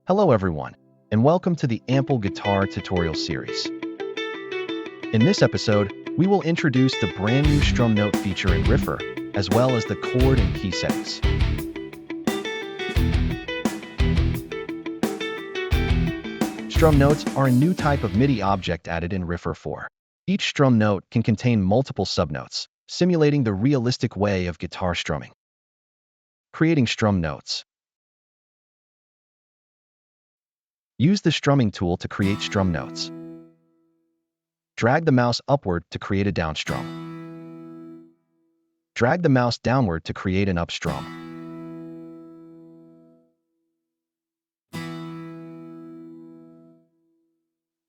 Hello everyone, and welcome to the Ample Guitar tutorial series. In this episode, we will introduce the brand new strum note feature in Riffer, as well as the chord and key settings. Strum notes are a new type of MIDI object added in Riffer 4. Each strum note can contain multiple subnotes, simulating the realistic way of guitar strumming. Creating strum notes. Use the strumming tool to create strum notes. Drag the mouse upward to create a down strum. Drag the mouse downward to create an up strum.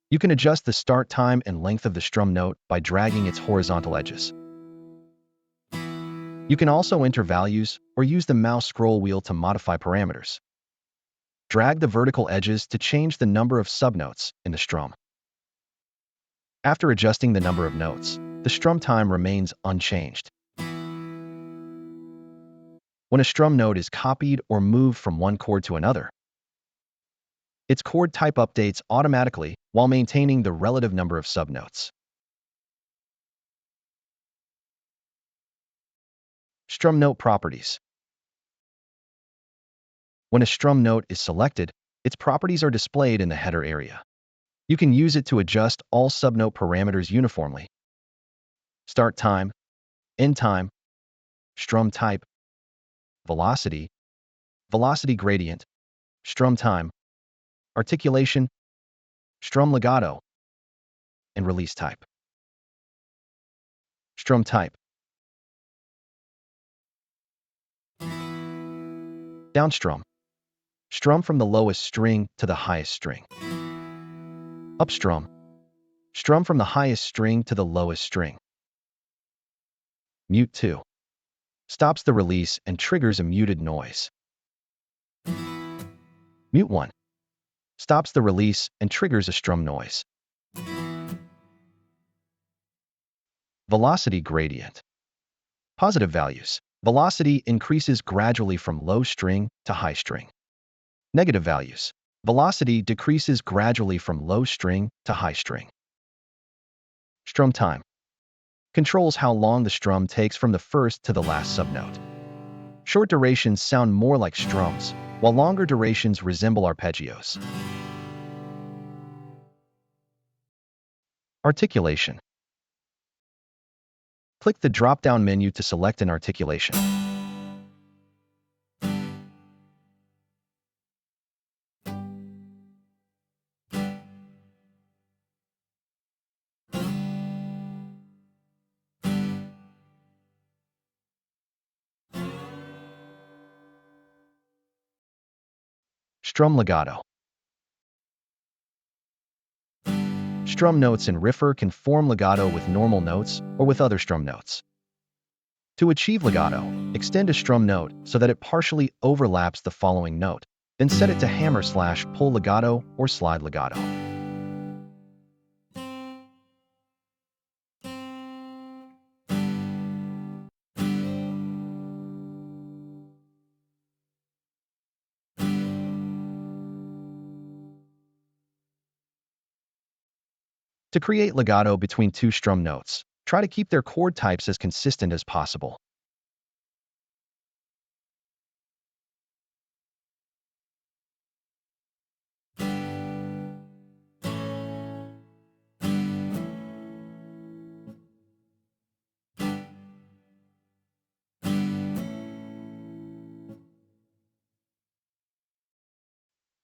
You can adjust the start time and length of the strum note by dragging its horizontal edges. You can also enter values or use the mouse scroll wheel to modify parameters. Drag the vertical edges to change the number of subnotes in the strum. After adjusting the number of notes, the strum time remains unchanged. When a strum note is copied or moved from one chord to another, its chord type updates automatically while maintaining the relative number of subnotes. Strum note properties. When a strum note is selected, its properties are displayed in the header area. You can use it to adjust all subnote parameters uniformly. Start time, end time, strum type, velocity, velocity gradient, strum time, articulation, strum legato, and release type. Strum type. Down strum. Strum from the lowest string to the highest string. Up strum. Strum from the highest string to the lowest string. Mute 2. Stops the release and triggers a muted noise. Mute 1. Stops the release and triggers a strum noise. Velocity gradient. Positive values. Velocity increases gradually from low string to high string. Negative values. Velocity decreases gradually from low string to high string. Strum time. Controls how long the strum takes from the first to the last subnote. Short durations sound more like strums, while longer durations resemble arpeggios. Articulation. Click the drop-down menu to select an articulation. Strum legato. Strum notes in Riffer can form legato with normal notes or with other strum notes. To achieve legato, extend a strum note so that it partially overlaps the following note, then set it to hammer/pull legato or slide legato. To create legato between two strum notes, try to keep their chord types as consistent as possible.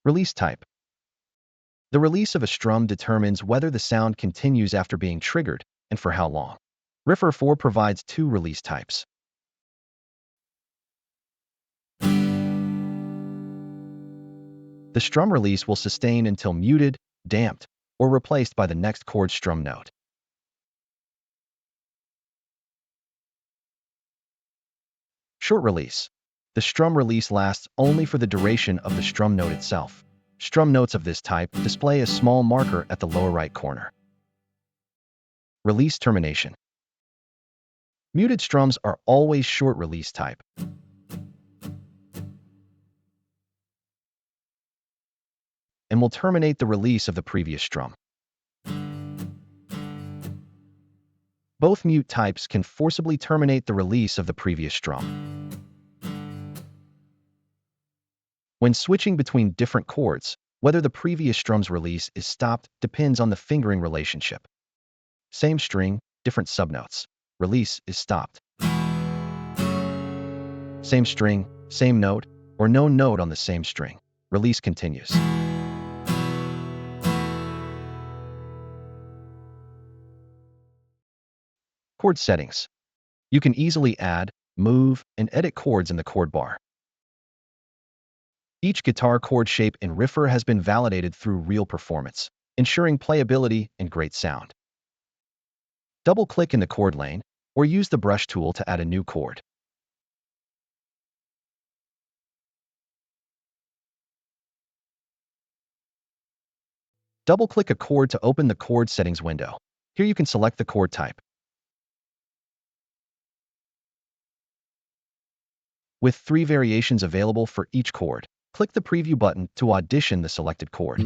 Release type. The release of a strum determines whether the sound continues after being triggered and for how long. Riffer 4 provides two release types. The strum release will sustain until muted, damped, or replaced by the next chord strum note. Short release. The strum release lasts only for the duration of the strum note itself. Strum notes of this type display a small marker at the lower right corner. Release termination. Muted strums are always short release type. and will terminate the release of the previous strum. Both mute types can forcibly terminate the release of the previous strum. When switching between different chords, whether the previous strum's release is stopped depends on the fingering relationship. Same string, different subnotes. Release is stopped. Same string, same note, or no note on the same string. Release continues. Chord settings. You can easily add, move, and edit chords in the chord bar. Each guitar chord shape in riffer has been validated through real performance, ensuring playability and great sound. Double-click in the chord lane, or use the brush tool to add a new chord. Double-click a chord to open the chord settings window. Here you can select the chord type. With 3 variations available for each chord, click the preview button to audition the selected chord.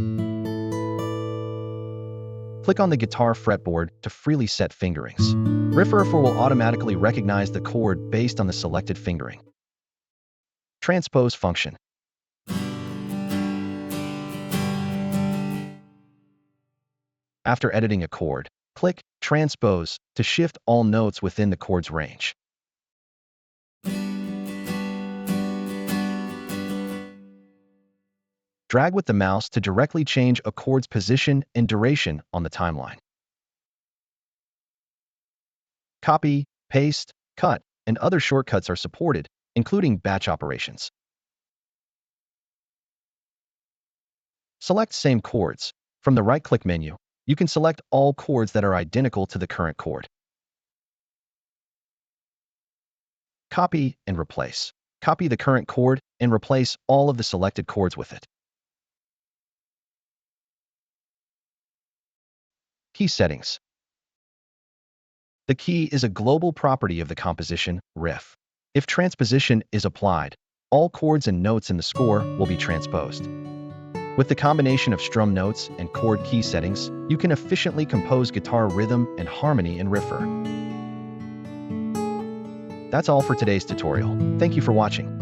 Click on the guitar fretboard to freely set fingerings. Riffer will automatically recognize the chord based on the selected fingering. Transpose function. After editing a chord, click Transpose to shift all notes within the chord's range. Drag with the mouse to directly change a chord's position and duration on the timeline. Copy, paste, cut, and other shortcuts are supported, including batch operations. Select Same Chords. From the right-click menu, you can select all chords that are identical to the current chord. Copy and replace. Copy the current chord and replace all of the selected chords with it. Key settings. The key is a global property of the composition, riff. If transposition is applied, all chords and notes in the score will be transposed. With the combination of strum notes and chord key settings, you can efficiently compose guitar rhythm and harmony in riffer. That's all for today's tutorial. Thank you for watching.